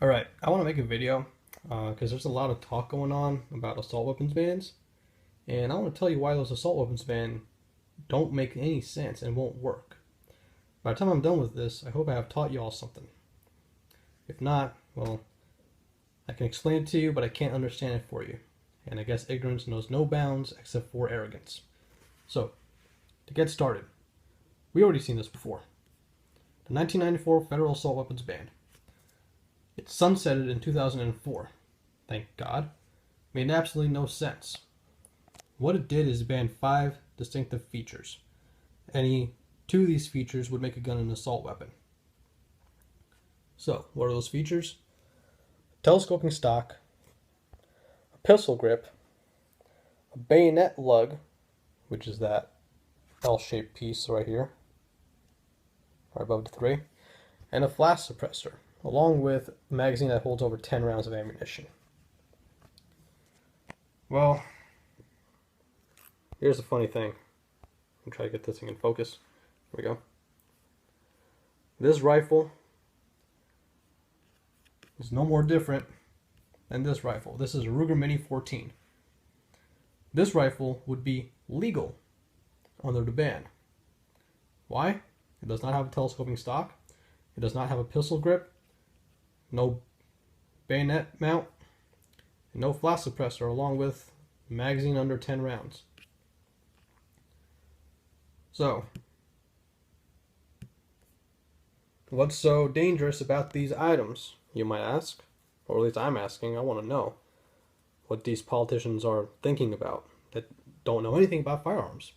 Alright, I want to make a video because there's a lot of talk going on about assault weapons bans, and I want to tell you why those assault weapons bans don't make any sense and won't work. By the time I'm done with this, I hope I have taught you all something. If not, well, I can explain it to you, but I can't understand it for you. And I guess ignorance knows no bounds except for arrogance. So, to get started, we already seen this before. The 1994 federal assault weapons ban. It sunsetted in 2004. Thank God. Made absolutely no sense. What it did is ban 5 distinctive features. Any 2 of these features would make a gun an assault weapon. So, what are those features? Telescoping stock, a pistol grip, a bayonet lug, which is that L-shaped piece right here, right above the 3, and a flash suppressor, along with a magazine that holds over 10 rounds of ammunition. Well, here's the funny thing. I'm trying to get this thing in focus. Here we go. This rifle is no more different than this rifle. This is a Ruger Mini 14. This rifle would be legal under the ban. Why? It does not have a telescoping stock. It does not have a pistol grip. No bayonet mount. And no flash suppressor, along with a magazine under 10 rounds. So, what's so dangerous about these items, you might ask? Or at least I'm asking. I want to know what these politicians are thinking about that don't know anything about firearms.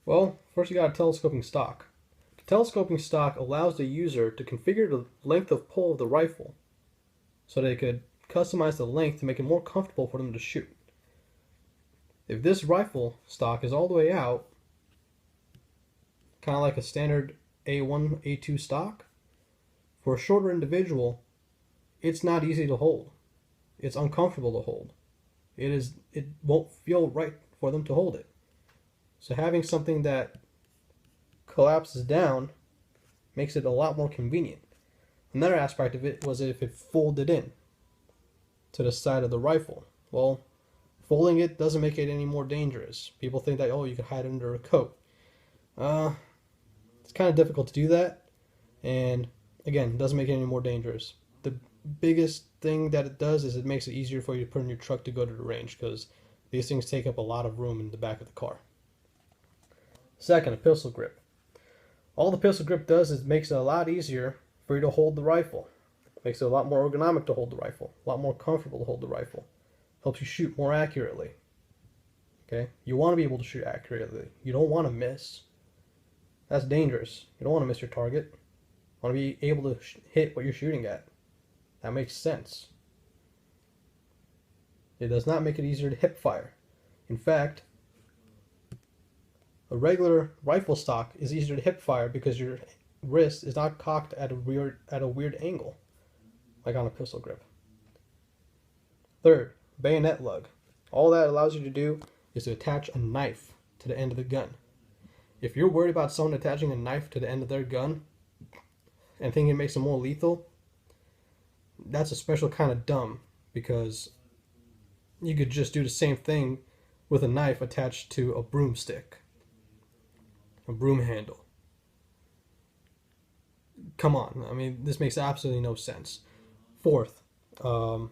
Well, first you got a telescoping stock. The telescoping stock allows the user to configure the length of pull of the rifle so they could customize the length to make it more comfortable for them to shoot. If this rifle stock is all the way out, kind of like a standard A1, A2 stock, for a shorter individual, it's not easy to hold. It's uncomfortable to hold. It won't feel right for them to hold it. So having something that collapses down makes it a lot more convenient. Another aspect of it was if it folded in to the side of the rifle. Well, folding it doesn't make it any more dangerous. People think that, oh, you could hide it under a coat. It's kind of difficult to do that, and again, it doesn't make it any more dangerous. The biggest thing that it does is it makes it easier for you to put in your truck to go to the range, because these things take up a lot of room in the back of the car. Second, a pistol grip. All the pistol grip does is makes it a lot easier for you to hold the rifle. Makes it a lot more ergonomic to hold the rifle, a lot more comfortable to hold the rifle. Helps you shoot more accurately. Okay? You want to be able to shoot accurately. You don't want to miss. That's dangerous. You don't want to miss your target. You want to be able to hit what you're shooting at. That makes sense. It does not make it easier to hip fire. In fact, a regular rifle stock is easier to hip fire because your wrist is not cocked at a weird angle, like on a pistol grip. Third, bayonet lug. All that allows you to do is to attach a knife to the end of the gun. If you're worried about someone attaching a knife to the end of their gun and thinking it makes them more lethal, that's a special kind of dumb, because you could just do the same thing with a knife attached to a broomstick, a broom handle. Come on, I mean, this makes absolutely no sense. Fourth, flash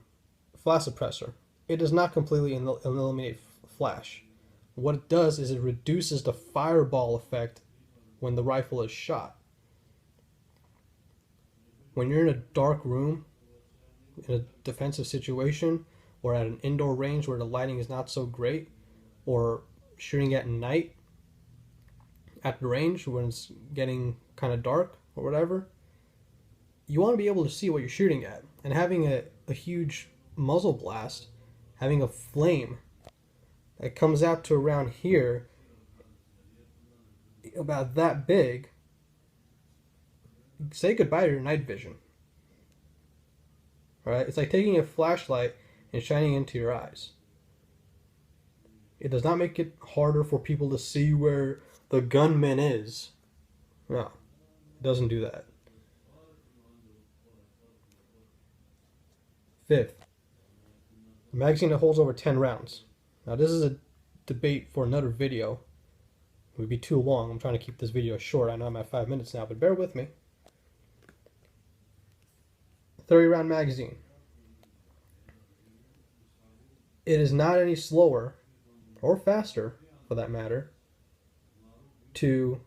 suppressor. It does not completely eliminate flash. What it does is it reduces the fireball effect when the rifle is shot. When you're in a dark room, in a defensive situation, or at an indoor range where the lighting is not so great, or shooting at night at the range when it's getting kind of dark or whatever, you want to be able to see what you're shooting at. And having a huge muzzle blast, having a flame that comes out to around here, about that big, say goodbye to your night vision. Right? It's like taking a flashlight and shining into your eyes. It does not make it harder for people to see where the gunman is. No, it doesn't do that. Fifth, a magazine that holds over 10 rounds. Now this is a debate for another video. It would be too long. I'm trying to keep this video short. I know I'm at 5 minutes now, but bear with me. 30 round magazine. It is not any slower, or faster for that matter, to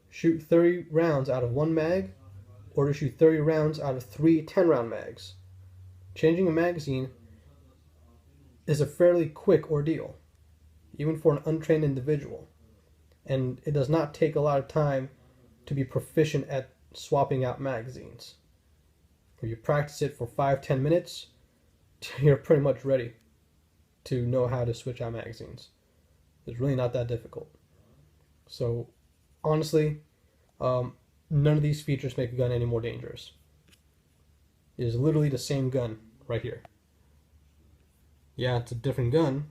shoot 30 rounds out of one mag or to shoot 30 rounds out of three 10-round mags. Changing a magazine is a fairly quick ordeal, even for an untrained individual. And it does not take a lot of time to be proficient at swapping out magazines. If you practice it for 5-10 minutes, you're pretty much ready to know how to switch out magazines. It's really not that difficult. So honestly, none of these features make a gun any more dangerous. It is literally the same gun right here. Yeah, it's a different gun,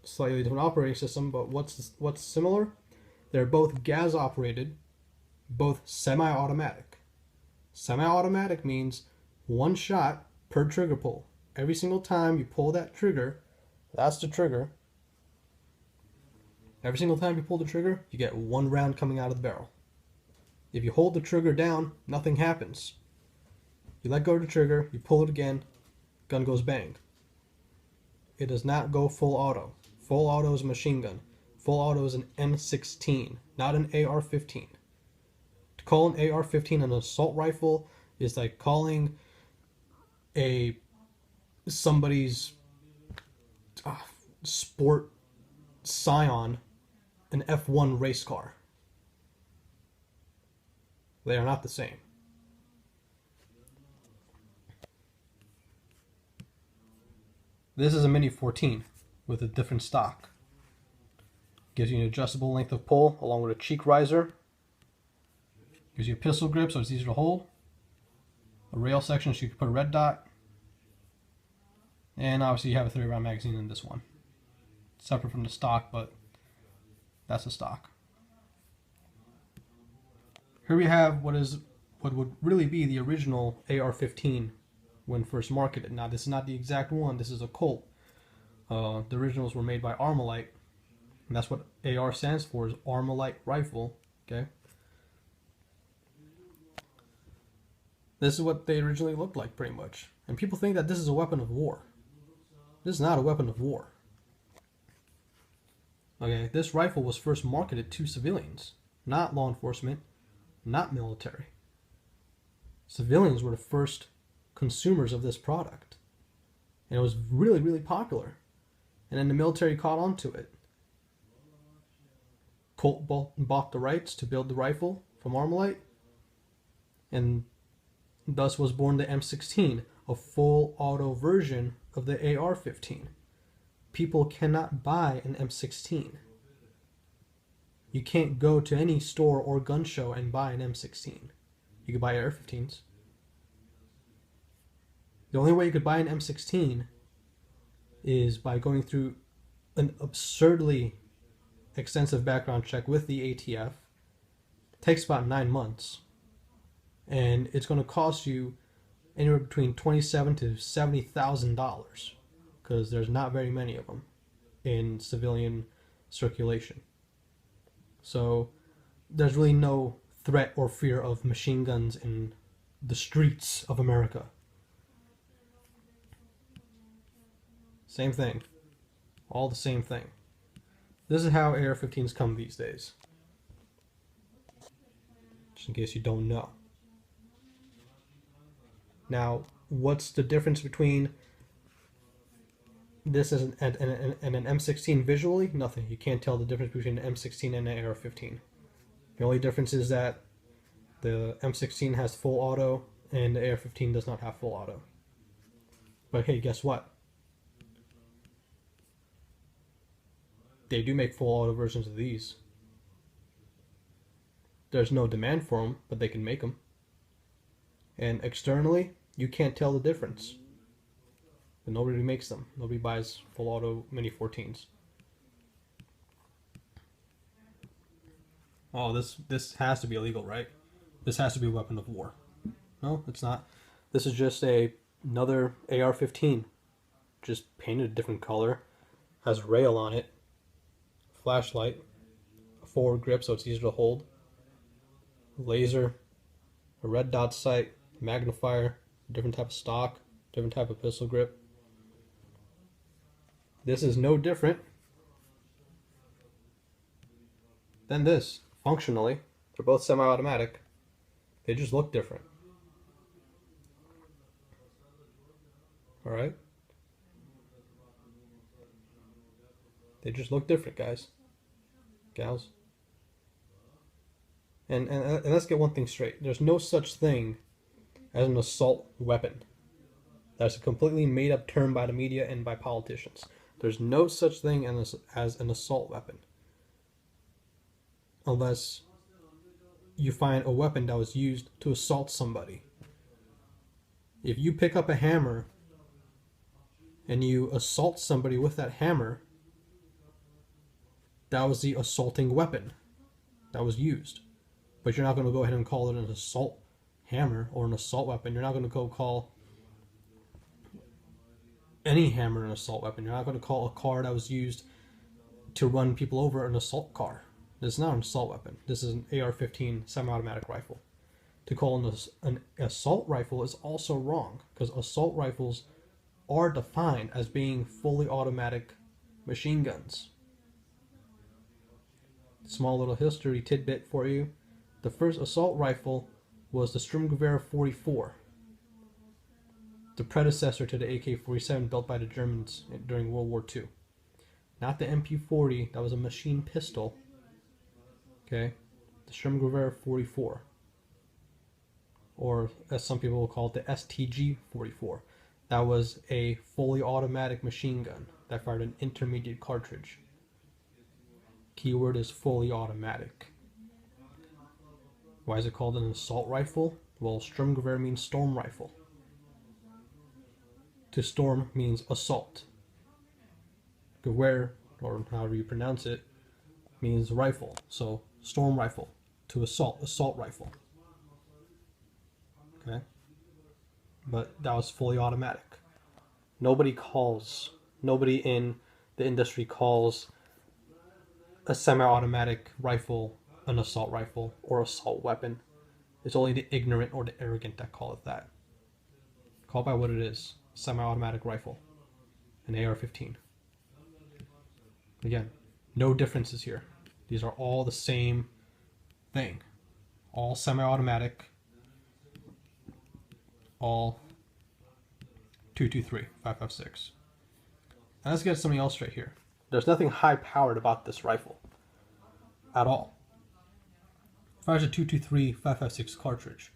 slightly different operating system, but what's similar? They're both gas operated, both semi-automatic. Semi-automatic means one shot per trigger pull. Every single time you pull that trigger, that's the trigger. Every single time you pull the trigger, you get one round coming out of the barrel. If you hold the trigger down, nothing happens. You let go of the trigger, you pull it again, gun goes bang. It does not go full auto. Full auto is a machine gun. Full auto is an M16, not an AR-15. To call an AR-15 an assault rifle is like calling somebody's sport Scion an F1 race car. They are not the same. This is a Mini 14 with a different stock. Gives you an adjustable length of pull along with a cheek riser. Gives you a pistol grip so it's easier to hold. A rail section so you can put a red dot. And obviously you have a 30 round magazine in this one. Separate from the stock, but that's a stock. Here we have what would really be the original AR-15 when first marketed. Now this is not the exact one, this is a Colt. The originals were made by Armalite, and that's what AR stands for, is Armalite rifle. Okay. This is what they originally looked like pretty much. And people think that this is a weapon of war. This is not a weapon of war. Okay, this rifle was first marketed to civilians, not law enforcement, not military. Civilians were the first consumers of this product. And it was really, really popular. And then the military caught on to it. Colt bought the rights to build the rifle from Armalite, and thus was born the M16, a full auto version of the AR-15. People cannot buy an M16. You can't go to any store or gun show and buy an M16. You could buy AR-15s. The only way you could buy an M16 is by going through an absurdly extensive background check with the ATF. It takes about 9 months. And it's going to cost you anywhere between $27,000 to $70,000 because there's not very many of them in civilian circulation. So there's really no threat or fear of machine guns in the streets of America. Same thing. All the same thing. This is how AR-15s come these days. Just in case you don't know. Now, what's the difference between this and an M16 visually? Nothing. You can't tell the difference between an M16 and an AR-15. The only difference is that the M16 has full auto and the AR-15 does not have full auto. But hey, guess what? They do make full auto versions of these. There's no demand for them, but they can make them. And externally, you can't tell the difference. But nobody makes them. Nobody buys full auto Mini 14s. Oh, this has to be illegal, right? This has to be a weapon of war. No, it's not. This is just a Another AR-15, just painted a different color, has rail on it, flashlight, a forward grip so it's easier to hold, laser, a red dot sight, magnifier, different type of stock, different type of pistol grip. This is no different than this, functionally. They're both semi-automatic. They just look different. Alright? They just look different, guys. Gals. And let's get one thing straight. There's no such thing as an assault weapon. That's a completely made up term by the media and by politicians. There's no such thing as an assault weapon. Unless you find a weapon that was used to assault somebody. If you pick up a hammer and you assault somebody with that hammer, that was the assaulting weapon that was used. But you're not going to go ahead and call it an assault hammer or an assault weapon. You're not going to go call any hammer an assault weapon. You're not going to call a car that was used to run people over an assault car. This is not an assault weapon. This is an AR-15 semi-automatic rifle. To call an assault rifle is also wrong, because assault rifles are defined as being fully automatic machine guns. Small little history tidbit for you. The first assault rifle was the Sturmgewehr 44, the predecessor to the AK-47 built by the Germans during World War II. Not the MP-40, that was a machine pistol. Okay, the Sturmgewehr 44, or as some people will call it, the STG-44. That was a fully automatic machine gun that fired an intermediate cartridge. Keyword is fully automatic. Why is it called an assault rifle? Well, Sturmgewehr means storm rifle. To storm means assault. Gewehr, or however you pronounce it, means rifle. So storm rifle. To assault, assault rifle. Okay? But that was fully automatic. Nobody in the industry calls a semi-automatic rifle an assault rifle or assault weapon. It's only the ignorant or the arrogant that call it that. Call it by what it is. Semi-automatic rifle. An AR-15. Again, no differences here. These are all the same thing. All semi-automatic. All 223, 5.56. And let's get something else straight here. There's nothing high-powered about this rifle. At all. It fires a 223, 5.56 cartridge.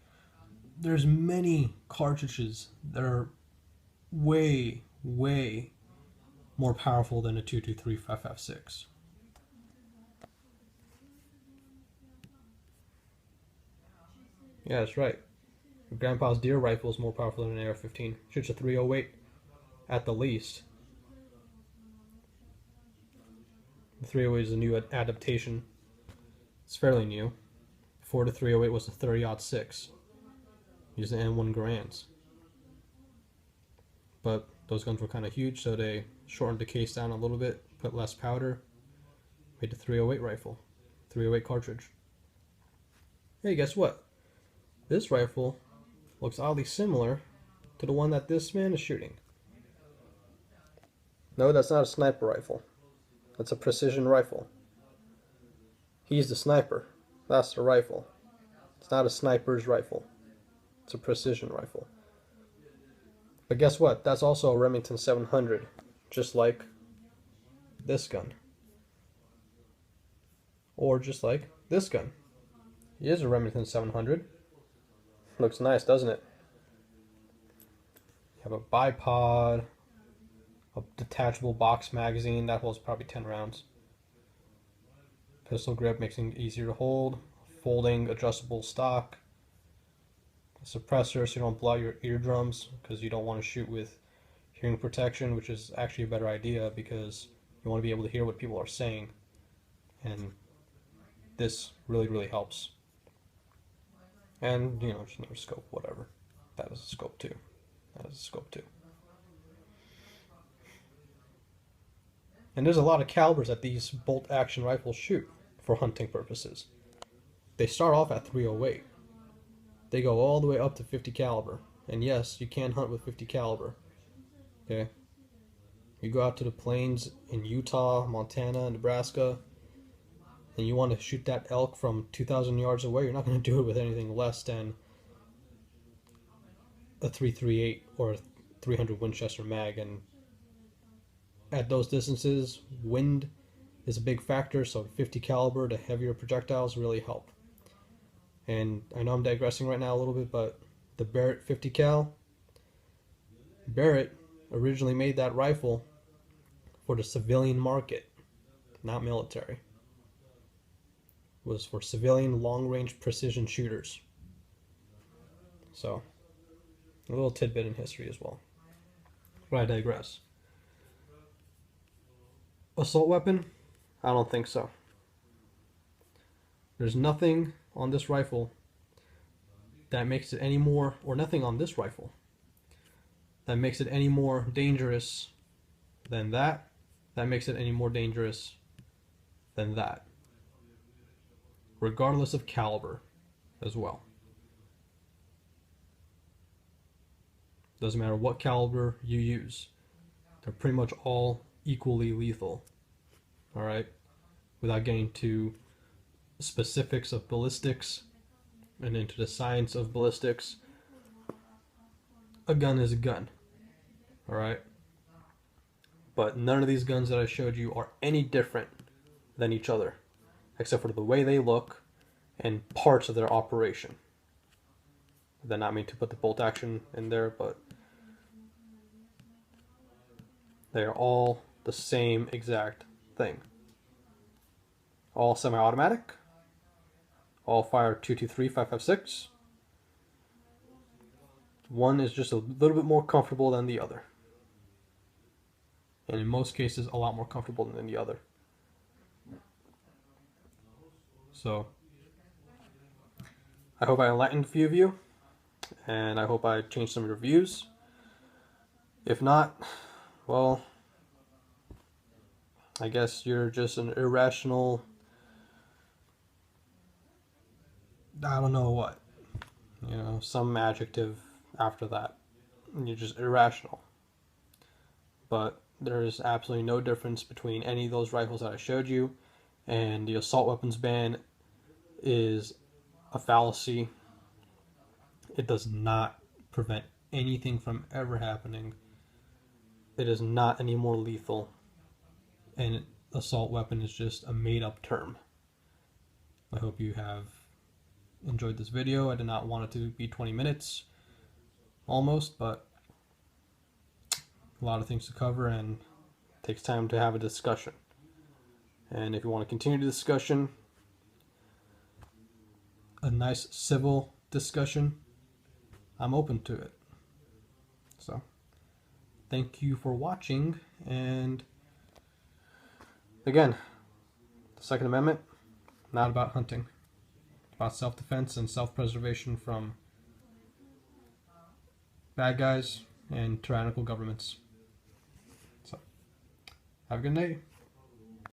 There's many cartridges that are way, way more powerful than a 223, 5.56. Yeah, that's right. Your grandpa's deer rifle is more powerful than an AR-15. Shoots a 308 at the least. The 308 is a new adaptation. It's fairly new. Before the 308 was the 30-06. Used the M1 Garands. But those guns were kind of huge, so they shortened the case down a little bit, put less powder, made the 308 rifle. 308 cartridge. Hey, guess what? This rifle looks oddly similar to the one that this man is shooting. No, that's not a sniper rifle. That's a precision rifle. He's the sniper. That's the rifle. It's not a sniper's rifle. It's a precision rifle. But guess what? That's also a Remington 700, just like this gun. Or just like this gun. It is a Remington 700. Looks nice, doesn't it? You have a bipod, a detachable box magazine, that holds probably 10 rounds. Pistol grip makes it easier to hold, folding adjustable stock, a suppressor so you don't blow out your eardrums because you don't want to shoot with hearing protection, which is actually a better idea because you want to be able to hear what people are saying, and this really helps. And, you know, just another scope, whatever. That is a scope too. as a scope 2. And there's a lot of calibers that these bolt action rifles shoot for hunting purposes. They start off at .308. They go all the way up to 50 caliber. And yes, you can hunt with 50 caliber. Okay? You go out to the plains in Utah, Montana, Nebraska, and you want to shoot that elk from 2,000 yards away, you're not going to do it with anything less than a .338 or a 300 Winchester mag. And at those distances, wind is a big factor, so 50 caliber, the heavier projectiles really help. And I know I'm digressing right now a little bit, but the Barrett 50 cal, Barrett originally made that rifle for the civilian market, not military. It was for civilian long-range precision shooters. So, a little tidbit in history as well. But I digress. Assault weapon? I don't think so. There's nothing on this rifle that makes it any more, or nothing on this rifle that makes it any more dangerous than that makes it any more dangerous than that. Regardless of caliber as well. Doesn't matter what caliber you use. They're pretty much all equally lethal. Alright? Without getting to specifics of ballistics and into the science of ballistics, a gun is a gun. Alright? But none of these guns that I showed you are any different than each other, except for the way they look and parts of their operation. They're not meant to put the bolt action in there, but they are all the same exact thing. All semi-automatic, all fire 223, 5.56. One is just a little bit more comfortable than the other. And in most cases, a lot more comfortable than the other. So, I hope I enlightened a few of you, and I hope I changed some of your views. If not, well, I guess you're just an irrational, I don't know what, you know, some adjective after that. You're just irrational. But there is absolutely no difference between any of those rifles that I showed you, and the assault weapons ban is a fallacy. It does not prevent anything from ever happening. It is not any more lethal, and assault weapon is just a made-up term. I hope you have enjoyed this video. I did not want it to be 20 minutes almost, but a lot of things to cover, and it takes time to have a discussion. And if you want to continue the discussion, a nice civil discussion, I'm open to it. So, thank you for watching, and again, the Second Amendment, not about hunting. It's about self-defense and self-preservation from bad guys and tyrannical governments. So, have a good night.